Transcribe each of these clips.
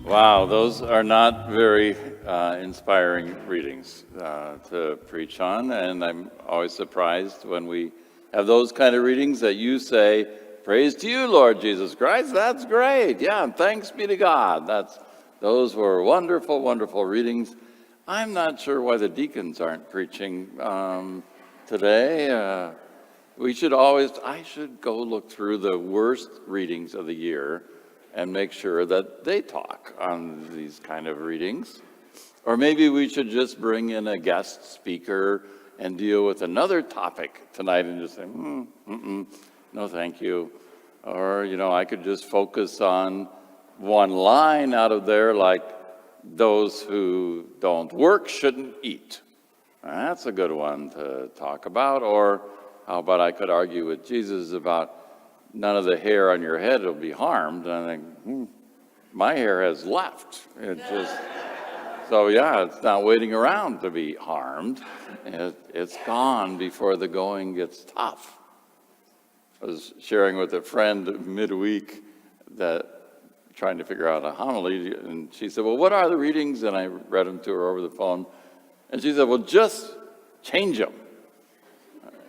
Wow, those are not very inspiring readings to preach on, and I'm always surprised when we have those kind of readings that you say, "Praise to you, Lord Jesus Christ." That's great. Yeah, and thanks be to God. Those were wonderful, wonderful readings. I'm not sure why the deacons aren't preaching today. I should go look through the worst readings of the year and make sure that they talk on these kind of readings. Or maybe we should just bring in a guest speaker and deal with another topic tonight and just say, no thank you. Or, I could just focus on one line out of there, like, those who don't work shouldn't eat. That's a good one to talk about. Or how about I could argue with Jesus about none of the hair on your head will be harmed. And I think, my hair has left. So it's not waiting around to be harmed. It's gone before the going gets tough. I was sharing with a friend midweek trying to figure out a homily, and she said, well, what are the readings? And I read them to her over the phone. And she said, well, just change them.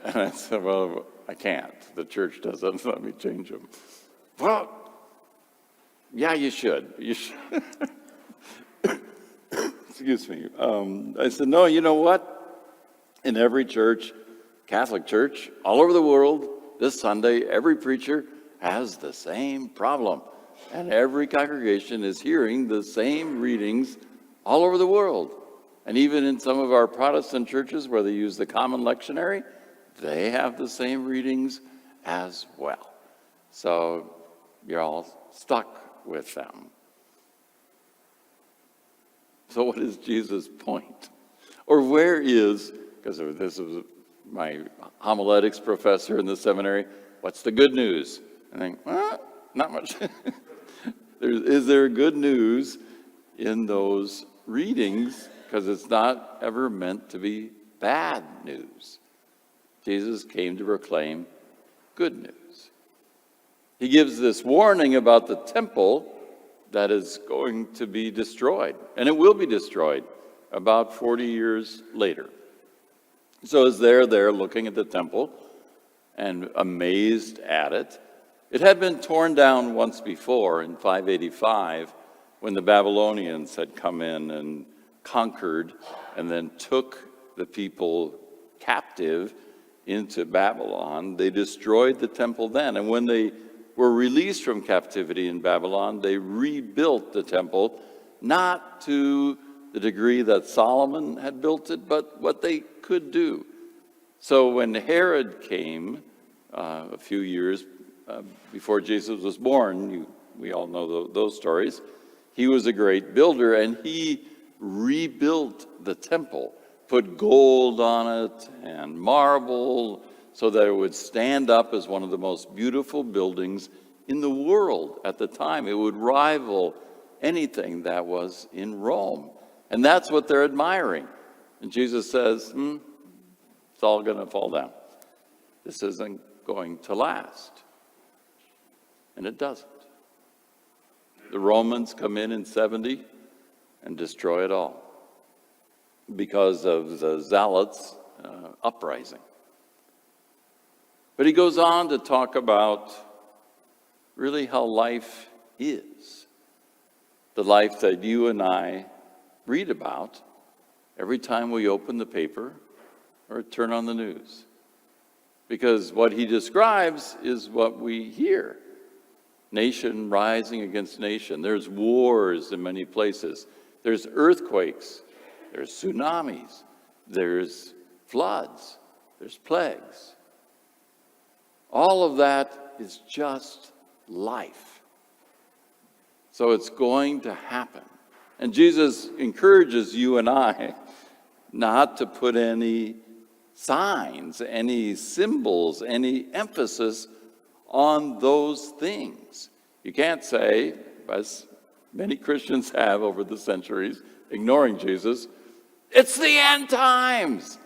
And I said, well, I can't. The church doesn't let me change them. Well, yeah, you should. You should. Excuse me. I said, no, you know what? In every church, Catholic church, all over the world, this Sunday, every preacher has the same problem. And every congregation is hearing the same readings all over the world. And even in some of our Protestant churches where they use the common lectionary, they have the same readings as well. So you're all stuck with them. So what is Jesus' point? Or where is, because this was my homiletics professor in the seminary, what's the good news? I think, well, not much. Is there good news in those readings? Because it's not ever meant to be bad news. Jesus came to proclaim good news. He gives this warning about the temple that is going to be destroyed, and it will be destroyed about 40 years later. So as they're there looking at the temple and amazed at it, it had been torn down once before in 585 when the Babylonians had come in and conquered and then took the people captive into Babylon. They destroyed the temple then. And when they were released from captivity in Babylon, they rebuilt the temple, not to the degree that Solomon had built it, but what they could do. So when Herod came a few years before Jesus was born, we all know those stories, he was a great builder, and he rebuilt the temple, put gold on it and marble so that it would stand up as one of the most beautiful buildings in the world at the time. It would rival anything that was in Rome. And that's what they're admiring. And Jesus says, it's all going to fall down. This isn't going to last. And it doesn't. The Romans come in 70 and destroy it all because of the Zealots' uprising. But he goes on to talk about really how life is. The life that you and I read about every time we open the paper or turn on the news. Because what he describes is what we hear. Nation rising against nation. There's wars in many places. There's earthquakes. There's tsunamis. There's floods. There's plagues. All of that is just life. So it's going to happen. And Jesus encourages you and I not to put any signs, any symbols, any emphasis on those things. You can't say, as many Christians have over the centuries, ignoring Jesus, it's the end times.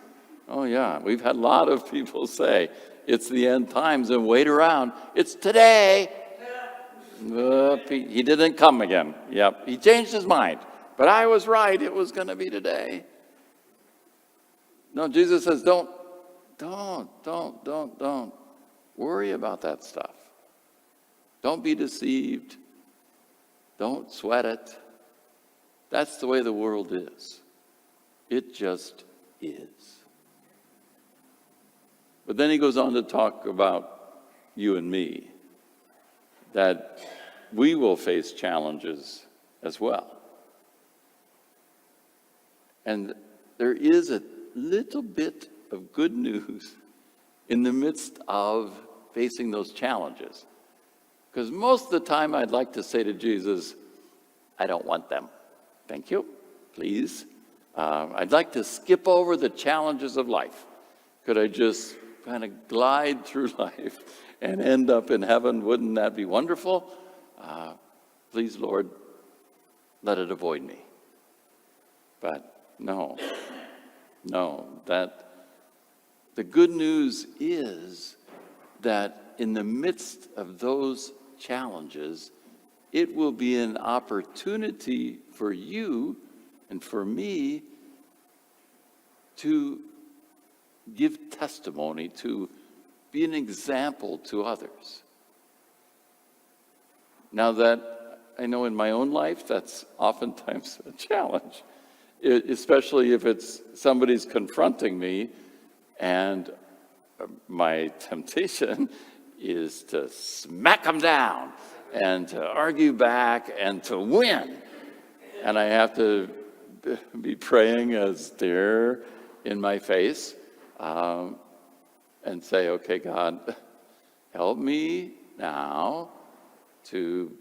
Oh yeah, we've had a lot of people say, it's the end times, and wait around. It's today. He didn't come again. Yep, he changed his mind. But I was right, it was going to be today. No, Jesus says, don't worry about that stuff. Don't be deceived. Don't sweat it. That's the way the world is. It just is. But then he goes on to talk about you and me, that we will face challenges as well. And there is a little bit of good news in the midst of facing those challenges. Because most of the time I'd like to say to Jesus, I don't want them. Thank you, please. I'd like to skip over the challenges of life. Could I just kind of glide through life and end up in heaven? Wouldn't that be wonderful? Please, Lord, let it avoid me. But no, that the good news is that in the midst of those challenges, it will be an opportunity for you and for me to give testimony, to be an example to others. Now that I know in my own life, that's oftentimes a challenge, especially if it's somebody's confronting me, and my temptation is to smack them down and to argue back and to win. And I have to be praying as they're in my face and say, okay, God, help me now to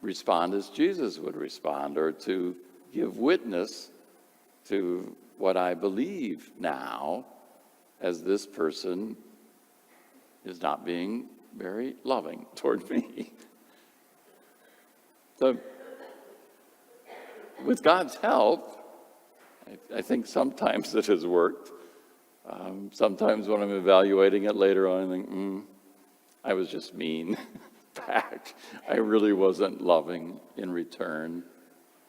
respond as Jesus would respond, or to give witness to what I believe now, as this person is not being very loving toward me. So, with God's help, I think sometimes it has worked. Sometimes when I'm evaluating it later on, I think, I was just mean back. I really wasn't loving in return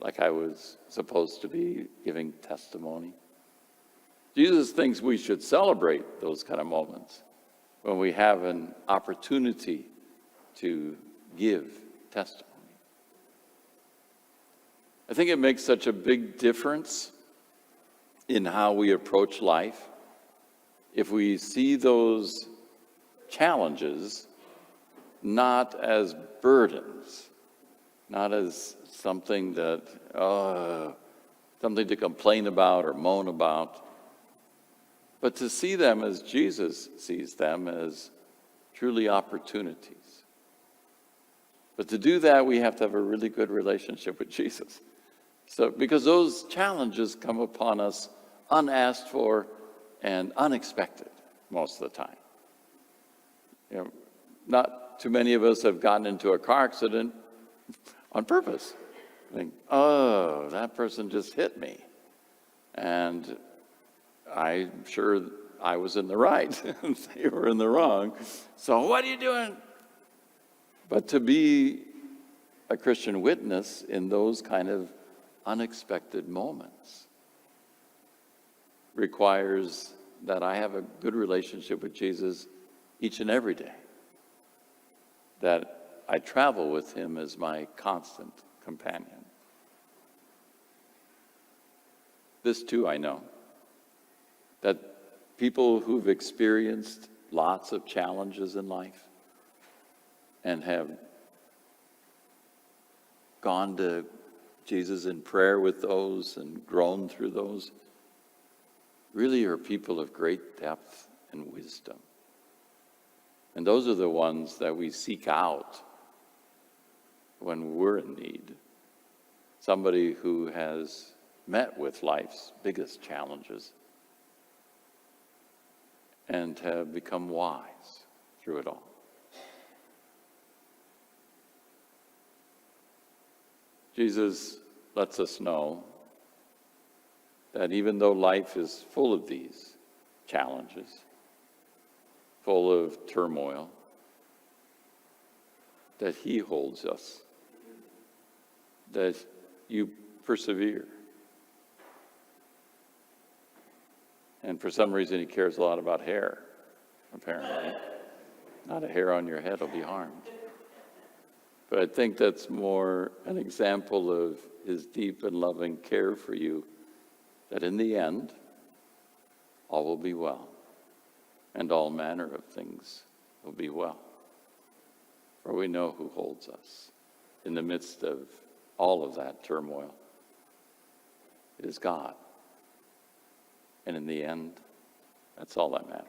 like I was supposed to be, giving testimony. Jesus thinks we should celebrate those kind of moments when we have an opportunity to give testimony. I think it makes such a big difference in how we approach life if we see those challenges not as burdens, not as something that, something to complain about or moan about, but to see them as Jesus sees them, as truly opportunities. But to do that, we have to have a really good relationship with Jesus. So, because those challenges come upon us unasked for and unexpected most of the time. Not too many of us have gotten into a car accident on purpose. Think, that person just hit me. And I'm sure I was in the right and they were in the wrong. So what are you doing? But to be a Christian witness in those kind of unexpected moments requires that I have a good relationship with Jesus each and every day, that I travel with him as my constant companion. This too I know, that people who've experienced lots of challenges in life and have gone to Jesus in prayer with those and grown through those really are people of great depth and wisdom. And those are the ones that we seek out when we're in need. Somebody who has met with life's biggest challenges and have become wise through it all. Jesus lets us know that even though life is full of these challenges, full of turmoil, that he holds us, that you persevere. And for some reason, he cares a lot about hair, apparently. Not a hair on your head will be harmed. But I think that's more an example of his deep and loving care for you, that in the end, all will be well, and all manner of things will be well. For we know who holds us in the midst of all of that turmoil. It is God. And in the end, that's all that matters.